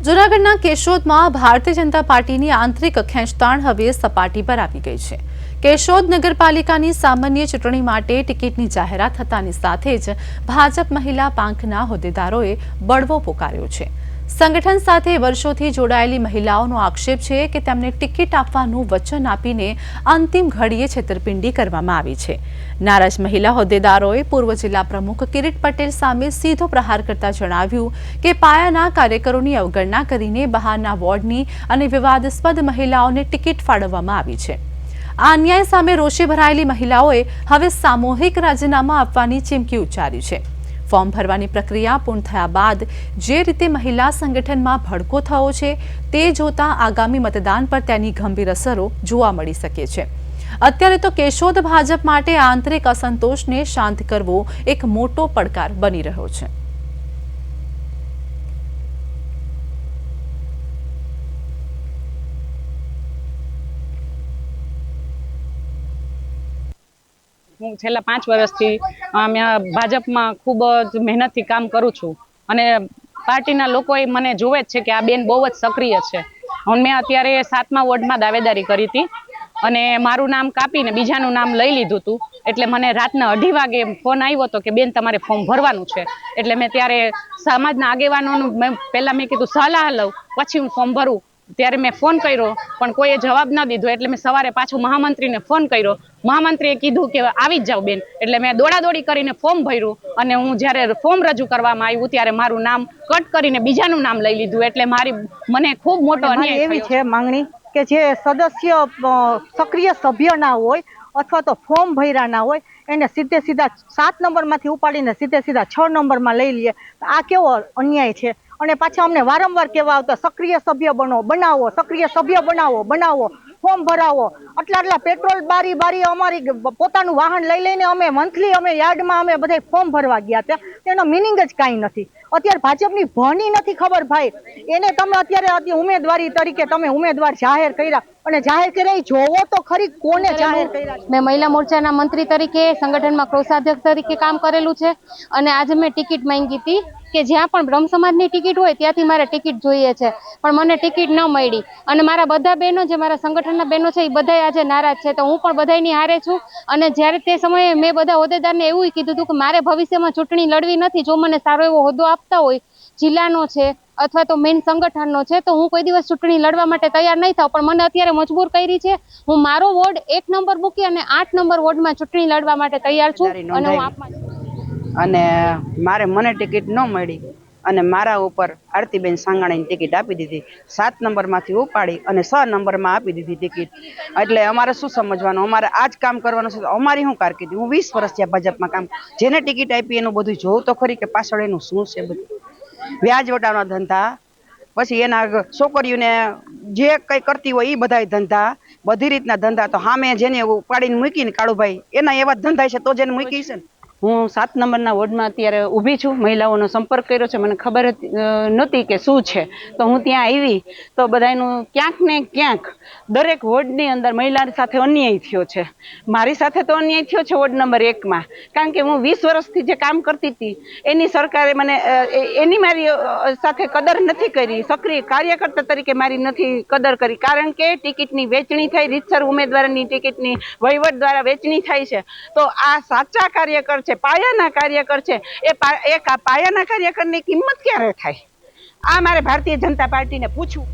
જૂનાગઢના કેશોદમાં ભારતીય જનતા પાર્ટીની આંતરિક ખેંચતાણ હવે સપાટી પર આવી ગઈ છે। કેશોદ નગરપાલિકાની સામાન્ય ચૂંટણી માટે ટિકિટની જાહેરાત થતાની સાથે જ ભાજપ મહિલા પાંખના હોદ્દેદારોએ બળવો પોકાર્યો છે। સંગઠન સાથે વર્ષોથી જોડાયેલી મહિલાઓનો આક્ષેપ છે કે તેમને ટિકિટ આપવાનું વચન આપીને અંતિમ ઘડીએ છેતરપિંડી કરવામાં આવી છે। નારાજ મહિલા હોદ્દેદારોએ પૂર્વ જિલ્લા પ્રમુખ કિરીટ પટેલ સામે સીધો પ્રહાર કરતા જણાવ્યું કે પાયાના કાર્યકરોની અવગણના કરીને બહારના વોર્ડની અને વિવાદાસ્પદ મહિલાઓને ટિકિટ ફાળવવામાં આવી છે। આ અન્યાય સામે રોષે ભરાયેલી મહિલાઓએ હવે સામૂહિક રાજીનામા આપવાની ચીમકી ઉચ્ચારી છે। ફોર્મ ભરવાની પ્રક્રિયા પૂર્ણ થયા બાદ જે રીતે મહિલા સંગઠનમાં ભડકો થયો છે તે જોતા આગામી મતદાન પર તેની ગંભીર અસરો જોવા મળી શકે છે। અત્યારે તો કેશોદ ભાજપ માટે આંતરિક અસંતોષને શાંત કરવો એક મોટો પડકાર બની રહ્યો છે। હું છેલ્લા 5 વર્ષથી ભાજપમાં ખૂબ જ મહેનતથી કામ કરું છું અને પાર્ટીના લોકોએ મને જોવે જ છે કે આ બેન બહુ જ સક્રિય છે। મેં અત્યારે 7મા વોર્ડમાં દાવેદારી કરી હતી અને મારું નામ કાપીને બીજાનું નામ લઈ લીધું હતું। એટલે મને રાતના 2:30 વાગે ફોન આવ્યો હતો કે બેન તમારે ફોર્મ ભરવાનું છે। એટલે મેં ત્યારે સમાજના આગેવાનોનું પહેલાં મેં કીધું સલાહ લઉં પછી હું ફોર્મ ભરું। ત્યારે મેં ફોન કર્યો પણ કોઈએ જવાબ ન દીધો। એટલે મેં સવારે પાછો મહામંત્રીને ફોન કર્યો। મહામંત્રીએ કીધું કે આવી જ જાઓ બેન। એટલે મેં દોડાદોડી કરીને ફોર્મ ભર્યું અને હું જ્યારે ફોર્મ રજૂ કરવામાં આવ્યું ત્યારે મારું નામ કટ કરીને બીજાનું નામ લઈ લીધું। એટલે મને ખૂબ મોટો અન્યાય એવી છે માંગણી કે જે સદસ્ય સક્રિય સભ્ય ના હોય અથવા તો ફોર્મ ભર્યા ના હોય એને સીધા 7 નંબરમાંથી ઉપાડીને સીધા 6 નંબરમાં લઈ લે। આ કેવો અન્યાય છે। અને પાછા અમને વારંવાર કહેવા આવતા સક્રિય સભ્ય બનાવો સક્રિય સભ્ય બનાવો ફોર્મ ભરાવો। આટલા પેટ્રોલ બારી અમારી પોતાનું વાહન લઈને અમે મંથલી યાર્ડમાં અમે બધા ફોર્મ ભરવા ગયા હતા। તેનો મિનિંગ જ કાંઈ નથી। અત્યારે ભાજપની ભણી નથી ખબર ભાઈ એને તમે અત્યારે ઉમેદવારી તરીકે તમે ઉમેદવાર જાહેર કર્યા અને જાહેર કર્યા જોવો તો ખરી કોને જાહેર કર્યા। મેં મહિલા મોરચાના મંત્રી તરીકે સંગઠનમાં કોષાધ્યક્ષ તરીકે કામ કરેલું છે અને આજે મેં ટિકિટ માંગી હતી કે જ્યાં પણ બ્રહ્મ સમાજની ટિકિટ હોય ત્યાંથી મારે ટિકિટ જોઈએ છે પણ મને ટિકિટ ન મળી અને મારા બધા બહેનો જે મારા સંગઠનના બહેનો છે એ બધા આજે નારાજ છે। તો હું પણ બધાની હારે છું અને જ્યારે તે સમયે મેં બધા હોદ્દેદારને એવું કીધું હતું કે મારે ભવિષ્યમાં ચૂંટણી લડવી નથી। જો મને સારો એવો હોદ્દો આપતા હોય જિલ્લાનો છે અથવા તો મેઇન સંગઠનનો છે તો હું કોઈ દિવસ ચૂંટણી લડવા માટે તૈયાર નહીં થાવ। પણ મને અત્યારે મજબૂર કરી છે। હું મારો વોર્ડ 1 નંબર મૂકી અને 8 નંબર વોર્ડમાં ચૂંટણી લડવા માટે તૈયાર છું અને હું આપમાં અને મને ટિકિટ ન મળી અને મારા ઉપર આરતીબેન સાંગાણીની ટિકિટ આપી દીધી। 7 નંબરમાંથી ઉપાડી અને 6 નંબરમાં આપી દીધી ટિકિટ। એટલે અમારે શું સમજવાનું અમારે આ જ કામ કરવાનું છે। અમારી શું કારકિર્દી હું 20 વર્ષથી ભાજપમાં કામ જેને ટિકિટ આપી એનું બધું જોવું તો ખરી કે પાછળ એનું શું છે। બધું વ્યાજ વટાવના ધંધા પછી એના છોકરીઓને જે કંઈ કરતી હોય એ બધા ધંધા બધી રીતના ધંધા તો સામે જેને ઉપાડીને મૂકીને કાળુભાઈ એના એવા ધંધા છે તો જેને મૂકી છે ને। હું 7 નંબરના વોર્ડમાં અત્યારે ઊભી છું। મહિલાઓનો સંપર્ક કર્યો છે મને ખબર નહોતી કે શું છે તો હું ત્યાં આવી તો બધાનું ક્યાંક ને ક્યાંક દરેક વોર્ડની અંદર મહિલા સાથે અન્યાય થયો છે। મારી સાથે તો અન્યાય થયો છે વોર્ડ નંબર 1માં કારણ કે હું 20 વર્ષથી જે કામ કરતી હતી એની સરકારે મને એની મારી સાથે કદર નથી કરી। સક્રિય કાર્યકર્તા તરીકે મારી નથી કદર કરી કારણ કે ટિકિટની વેચણી થઈ રીતસર ઉમેદવારની ટિકિટની વહીવટ દ્વારા વેચણી થાય છે। તો આ સાચા કાર્યકર છે પાયાના કાર્યકર છે એ પાયાના કાર્યકરની કિંમત ક્યારે થાય આ મારે ભારતીય જનતા પાર્ટીને પૂછવું।